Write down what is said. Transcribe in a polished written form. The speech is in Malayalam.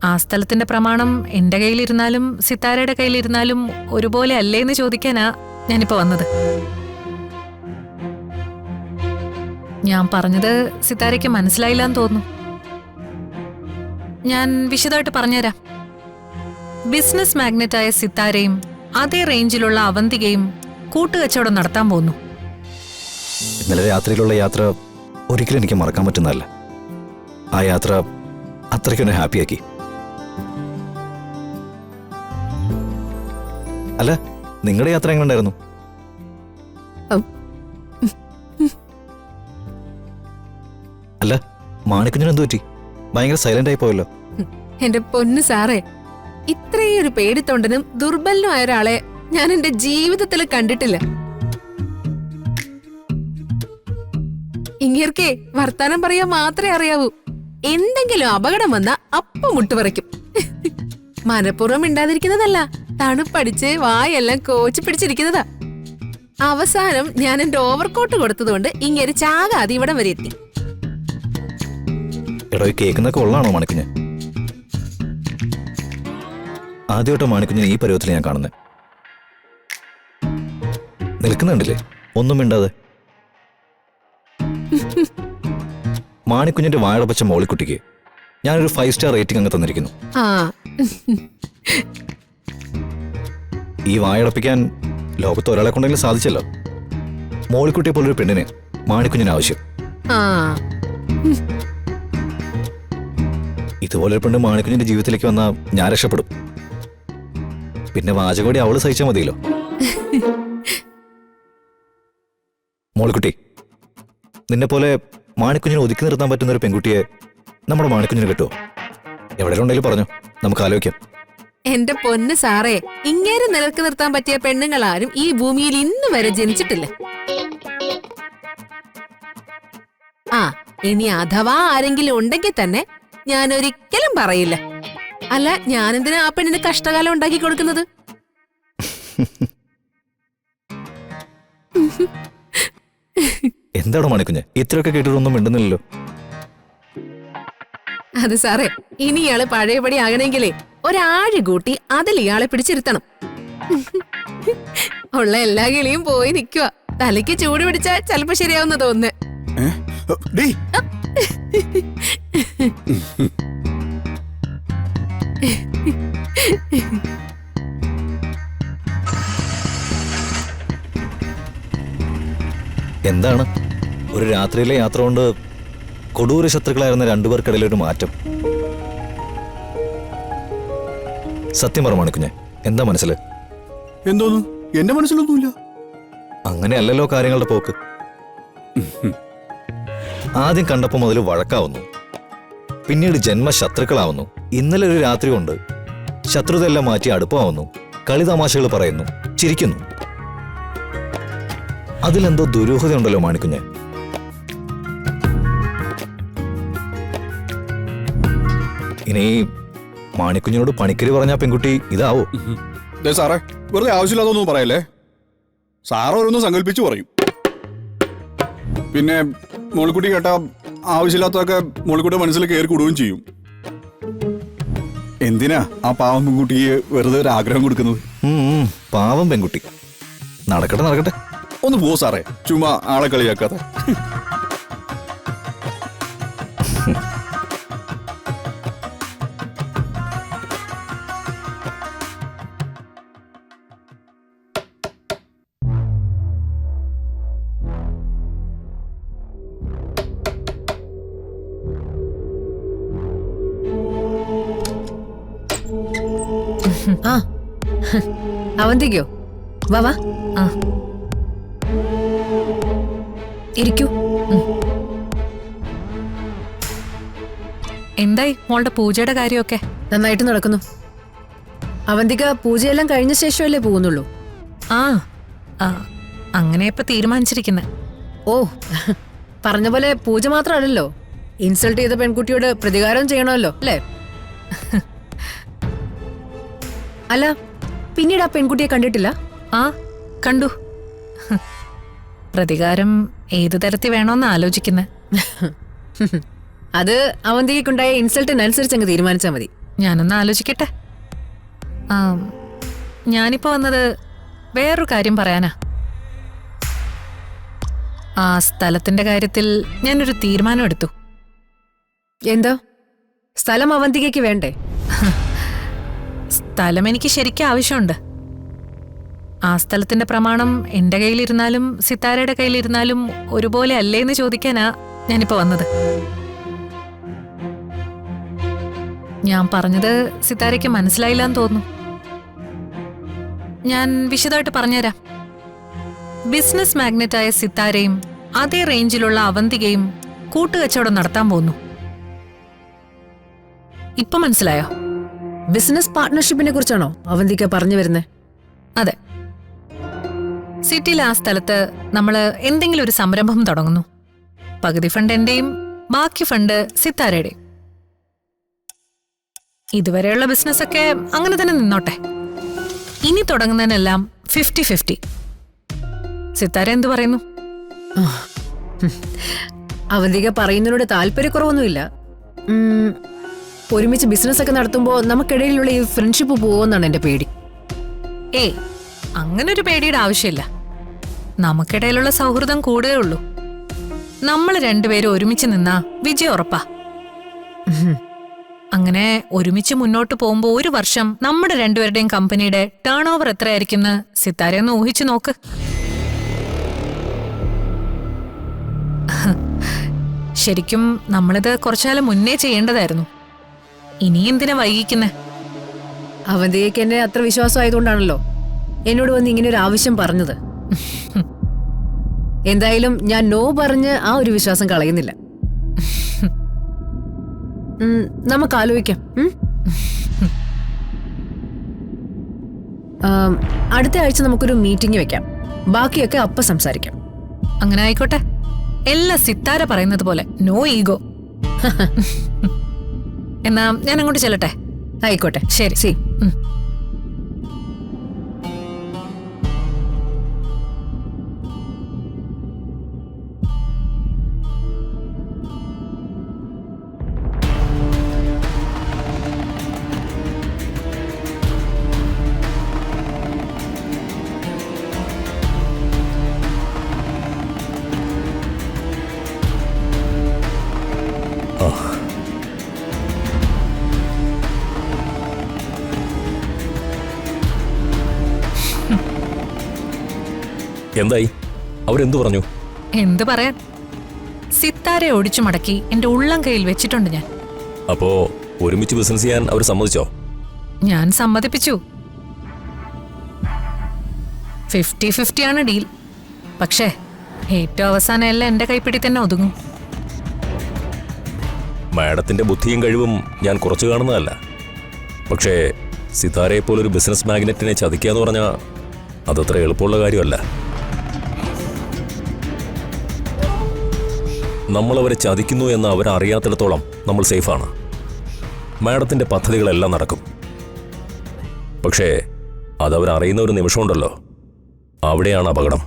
ആ സ്ഥലത്തിന്റെ പ്രമാണം എന്റെ കയ്യിലിരുന്നാലും സിത്താരയുടെ കയ്യിലിരുന്നാലും ഒരുപോലെ അല്ലേന്ന് ചോദിക്കാനാ ഞാനിപ്പോ വന്നത്. ഞാൻ പറഞ്ഞത് സിത്താരയ്ക്ക് മനസ്സിലായില്ലാന്ന് തോന്നുന്നു. ഞാൻ വിശദമായിട്ട് പറഞ്ഞുതരാം. ബിസിനസ് മാഗ്നറ്റായ സിത്താരയും അതേ റേഞ്ചിലുള്ള അവന്തികയും കൂട്ടുകച്ചവടം നടത്താൻ പോകുന്നു. ഇന്നലെ രാത്രിയിലുള്ള യാത്ര ഒരിക്കലും എനിക്ക് മറക്കാൻ പറ്റുന്നതല്ല. ആ യാത്ര അത്രയ്ക്കൊന്ന് ഹാപ്പിയാക്കി. അല്ല, നിങ്ങളുടെ യാത്ര എങ്ങനെ ഉണ്ടായിരുന്നു? അല്ല, മാണിക്കുഞ്ഞിന് എന്ത് പറ്റി? ഭയങ്കര സൈലന്റ് ആയി പോയല്ലോ. എന്റെ പൊന്നു സാറേ, ഇത്രയൊരു പേടിത്തൊണ്ടനും ദുർബലനുമായ ഒരാളെ ഞാൻ എന്റെ ജീവിതത്തിൽ കണ്ടിട്ടില്ല. ഇങ്ങേർക്കേ വർത്താനം പറയാൻ മാത്രമേ അറിയാവൂ. എന്തെങ്കിലും അപകടം വന്നാ അപ്പം മുട്ടുപറയ്ക്കും. മനഃപൂർവ്വം മിണ്ടാതിരിക്കുന്നതല്ല, തണുപ്പടിച്ച് വായെല്ലാം കോച്ചു പിടിച്ചിരിക്കുന്നതാ. അവസാനം ഞാൻ എന്റെ ഓവർകോട്ട് കൊടുത്തതുകൊണ്ട് ഇങ്ങേര് ചാകാതെ ഇവിടം വരെ എത്തി. എടോ, ഈ കേൾക്കുന്നൊക്കെ ഉള്ളാണോ മാണിക്കുഞ്ഞ്? ആദ്യമായിട്ട് മാണിക്കുഞ്ഞിന് ഈ പരുവത്തിൽ ഞാൻ കാണുന്നത്. നിൽക്കുന്നുണ്ടല്ലേ ഒന്നും മിണ്ടാതെ. മാണിക്കുഞ്ഞിന്റെ വാഴപ്പച്ച മോളിക്കുട്ടിക്ക് ഞാനൊരു 5 സ്റ്റാർ റേറ്റിംഗ് അങ്ങ് തന്നിരിക്കുന്നു. ഈ വായടപ്പിക്കാൻ ലോകത്ത് ഒരാളെ കൊണ്ടെങ്കിലും സാധിച്ചല്ലോ. മോളിക്കുട്ടിയെ പോലൊരു പെണ്ണിന് മാണിക്കുഞ്ഞിന് ആവശ്യം. ഇതുപോലൊരു പെണ്ണ് മാണിക്കുഞ്ഞിന്റെ ജീവിതത്തിലേക്ക് വന്നാൽ ഞാൻ രക്ഷപ്പെടും. പിന്നെ വാചകോടി അവള് സഹിച്ചാൽ മതിയല്ലോ. മോളിക്കുട്ടി, നിന്നെ പോലെ മാണിക്കുഞ്ഞിനെ ഒതുക്കി നിർത്താൻ പറ്റുന്ന ഒരു പെൺകുട്ടിയെ നമ്മുടെ മാണിക്കുഞ്ഞിന് കിട്ടുമോ? എവിടെ ഉണ്ടെങ്കിലും പറഞ്ഞു, നമുക്ക് ആലോചിക്കാം. എന്റെ പൊന്ന് സാറേ, ഇങ്ങേരെ നിലക്ക് നിർത്താൻ പറ്റിയ പെണ്ണുങ്ങളാരും ഈ ഭൂമിയിൽ ഇന്ന് വരെ ജനിച്ചിട്ടില്ല. ഇനി അഥവാ ആരെങ്കിലും ഉണ്ടെങ്കിൽ തന്നെ ഞാൻ ഒരിക്കലും പറയില്ല. അല്ല, ഞാനെന്തിനാ ആ പെണ്ണിന് കഷ്ടകാലം ഉണ്ടാക്കി കൊടുക്കുന്നത്? എന്താണോ മാണിക്കുഞ്ഞ് ഇത്രയൊക്കെ കേട്ടിട്ടൊന്നും മിണ്ടുന്നില്ലല്ലോ? അത് സാറേ, ഇനി ഇയാള് പഴയപടി ആകണമെങ്കിലേ ഒരാഴ് കൂട്ടി അതിൽ ഇയാളെ പിടിച്ചിരുത്തണം. ഉള്ള എല്ലാ കിളിയും പോയി നിൽക്കുക. തലയ്ക്ക് ചൂട് പിടിച്ചാ ചിലപ്പോ ശരിയാവുന്ന തോന്നുന്നു. എന്താണ് ഒരു രാത്രിയിലെ യാത്ര കൊണ്ട് കൊടൂര ശത്രുക്കളായിരുന്ന രണ്ടുപേർക്കിടയിലെ ഒരു മാറ്റം? സത്യം പറ മാണിക്കുഞ്ഞെ, എന്താ മനസ്സില്? എന്തോന്നു? എന്റെ മനസ്സിലൊന്നുമില്ല. അങ്ങനെയല്ലല്ലോ കാര്യങ്ങളുടെ പോക്ക്. ആദ്യം കണ്ടപ്പോ മുതൽ വഴക്കാവുന്നു, പിന്നീട് ജന്മശത്രുക്കളാവുന്നു. ഇന്നലെ ഒരു രാത്രി കൊണ്ട് ശത്രുതയെല്ലാം മാറ്റി അടുപ്പമാവുന്നു, കളിതമാശകൾ പറയുന്നു, ചിരിക്കുന്നു. അതിലെന്തോ ദുരൂഹതയുണ്ടല്ലോ മാണിക്കുഞ്ഞെ. ഇനി മാണിക്കുഞ്ഞിനോട് പണിക്കര് പറഞ്ഞ പെൺകുട്ടി ഇതാവോ? സാറേ, വെറുതെ ആവശ്യമില്ലാതൊന്നും പറയല്ലേ. സാറ് ഓരോന്നും സങ്കല്പിച്ചു പറയും. പിന്നെ മോളിക്കുട്ടി കേട്ടാ ആവശ്യമില്ലാത്തൊക്കെ മോളിക്കുട്ടി മനസ്സിൽ കയറി കൂടുകയും ചെയ്യും. എന്തിനാ ആ പാവം പെൺകുട്ടിക്ക് വെറുതെ ഒരു ആഗ്രഹം കൊടുക്കുന്നത്? പാവം പെൺകുട്ടി. നടക്കട്ടെ നടക്കട്ടെ. ഒന്ന് പോ സാറേ, ചുമ്മാ ആളെ കളിയാക്കാതെ. അവന്തിക്കോ? വാ വാ, ഇരിക്കൂ. എന്തായി മോളുടെ പൂജയുടെ കാര്യമൊക്കെ? നന്നായിട്ട് നടക്കുന്നു. അവന്തിക പൂജയെല്ലാം കഴിഞ്ഞ ശേഷമല്ലേ പോകുന്നുള്ളൂ? അങ്ങനെ ഇപ്പൊ തീരുമാനിച്ചിരിക്കുന്നെ. ഓ, പറഞ്ഞ പോലെ പൂജ മാത്രമല്ലല്ലോ, ഇൻസൾട്ട് ചെയ്ത പെൺകുട്ടിയോട് പ്രതികാരം ചെയ്യണമല്ലോ അല്ലേ? അല്ല, പിന്നീട് ആ പെൺകുട്ടിയെ കണ്ടിട്ടില്ല? കണ്ടു. പ്രതികാരം ഏതു തരത്തിൽ വേണോന്ന് ആലോചിക്കുന്നെ. അത് അവന്തിക്കുണ്ടായ ഇൻസൾട്ടിനനുസരിച്ച് അങ്ങ് തീരുമാനിച്ചാൽ മതി. ഞാനൊന്ന് ആലോചിക്കട്ടെ. ആ, ഞാനിപ്പോ വന്നത് വേറൊരു കാര്യം പറയാനാ. ആ സ്ഥലത്തിന്റെ കാര്യത്തിൽ ഞാനൊരു തീരുമാനം എടുത്തു. എന്താ? സ്ഥലം അവന്തികയ്ക്ക് വേണ്ടേ? സ്ഥലം എനിക്ക് ശരിക്കും ആവശ്യമുണ്ട്. ആ സ്ഥലത്തിന്റെ പ്രമാണം എന്റെ കയ്യിലിരുന്നാലും സിത്താരയുടെ കയ്യിലിരുന്നാലും ഒരുപോലെ അല്ലേന്ന് ചോദിക്കാനാ ഞാനിപ്പോ വന്നത്. ഞാൻ പറഞ്ഞത് സിത്താരയ്ക്ക് മനസ്സിലായില്ലാന്ന് തോന്നുന്നു. ഞാൻ വിശദമായിട്ട് പറഞ്ഞുതരാം. ബിസിനസ് മാഗ്നറ്റായ സിത്താരയും അതേ റേഞ്ചിലുള്ള അവന്തികയും കൂട്ടുകച്ചവടം നടത്താൻ പോകുന്നു. ഇപ്പൊ മനസ്സിലായോ? ബിസിനസ് പാർട്ട്ണർഷിപ്പിനെ കുറിച്ചാണോ അവന്തിക പറഞ്ഞു വരുന്നത്? അതെ. സിറ്റിയിലെ ആ സ്ഥലത്ത് നമ്മള് എന്തെങ്കിലും ഒരു സംരംഭം തുടങ്ങുന്നു. പകുതി ഫണ്ട് എന്റെയും ബാക്കി ഫണ്ട് സിത്താരയുടെയും. ഇതുവരെയുള്ള ബിസിനസ് ഒക്കെ അങ്ങനെ തന്നെ നിന്നോട്ടെ. ഇനി തുടങ്ങുന്നതിനെല്ലാം 50-50. സിത്താര എന്തു പറയുന്നു? അവന്തിക പറയുന്നതിനോട് താല്പര്യക്കുറവൊന്നുമില്ല. ഒരുമിച്ച് ബിസിനസ് ഒക്കെ നടത്തുമ്പോൾ നമുക്കിടയിലുള്ള ഈ ഫ്രണ്ട്ഷിപ്പ് പോവെന്നാണ് എന്റെ പേടി. ഏയ്, അങ്ങനൊരു പേടിയുടെ ആവശ്യമില്ല. നമുക്കിടയിലുള്ള സൗഹൃദം കൂടുകയേ ഉള്ളൂ. നമ്മൾ രണ്ടുപേരും ഒരുമിച്ച് നിന്നാ വിജയം ഉറപ്പാ. അങ്ങനെ ഒരുമിച്ച് മുന്നോട്ട് പോകുമ്പോ ഒരു വർഷം നമ്മുടെ രണ്ടുപേരുടെയും കമ്പനിയുടെ ടേൺ ഓവർ എത്രയായിരിക്കും സിത്താരയൊന്ന് ഊഹിച്ചു നോക്ക്. ശരിക്കും നമ്മളിത് കുറച്ചുകാലം മുന്നേ ചെയ്യേണ്ടതായിരുന്നു. ഇനി എന്തിനാ വൈകിക്കുന്നേ? അവന്തികയ്ക്ക് എന്നെ അത്ര വിശ്വാസമായതുകൊണ്ടാണല്ലോ എന്നോട് വന്ന് ഇങ്ങനെ ഒരു ആവശ്യം പറഞ്ഞത്. എന്തായാലും ഞാൻ നോ പറഞ്ഞ് ആ ഒരു വിശ്വാസം കളയുന്നില്ല. നമുക്ക് ആലോചിക്കാം. അടുത്ത ആഴ്ച നമുക്കൊരു മീറ്റിംഗ് വെക്കാം. ബാക്കിയൊക്കെ അപ്പം സംസാരിക്കാം. അങ്ങനെ ആയിക്കോട്ടെ. എല്ലാ സിത്താര പറയുന്നത് പോലെ നോ ഈഗോ. എന്നാ ഞാൻ അങ്ങോട്ട് ചെല്ലട്ടെ. ആയിക്കോട്ടെ, ശരി. സി. എന്തായി? അവരെന്തു പറഞ്ഞു? എന്ത് പറയാൻ? സിത്താരെ ഒടിച്ചു മടക്കി എന്റെ ഉള്ളം കയ്യിൽ വെച്ചിട്ടുണ്ട് ഞാൻ. അപ്പോ ഒരുമിച്ച് ബിസിനസ് ചെയ്യാൻ അവർ സമ്മതിച്ചോ? ഞാൻ സമ്മതിപ്പിച്ചു. 50-50 ആണ് ഡീൽ. പക്ഷേ ഏറ്റവും അവസാനം എല്ലാം എന്റെ കൈപ്പിടി തന്നെ ഒതുങ്ങും. മാഡത്തിന്റെ ബുദ്ധിയും കഴിവും ഞാൻ കുറച്ചു കാണുന്നതല്ല. പക്ഷേ സിതാരയെ പോലൊരു ബിസിനസ് മാഗ്നറ്റിനെ ചതിക്കുക എന്ന് പറഞ്ഞാൽ അതത്ര എളുപ്പമുള്ള കാര്യമല്ല. നമ്മളവരെ ചതിക്കുന്നു എന്ന് അവരറിയാത്തിടത്തോളം നമ്മൾ സേഫാണ്. മാഡത്തിന്റെ പദ്ധതികളെല്ലാം നടക്കും. പക്ഷേ അതവരറിയുന്ന ഒരു നിമിഷമുണ്ടല്ലോ, അവിടെയാണ് അപകടം.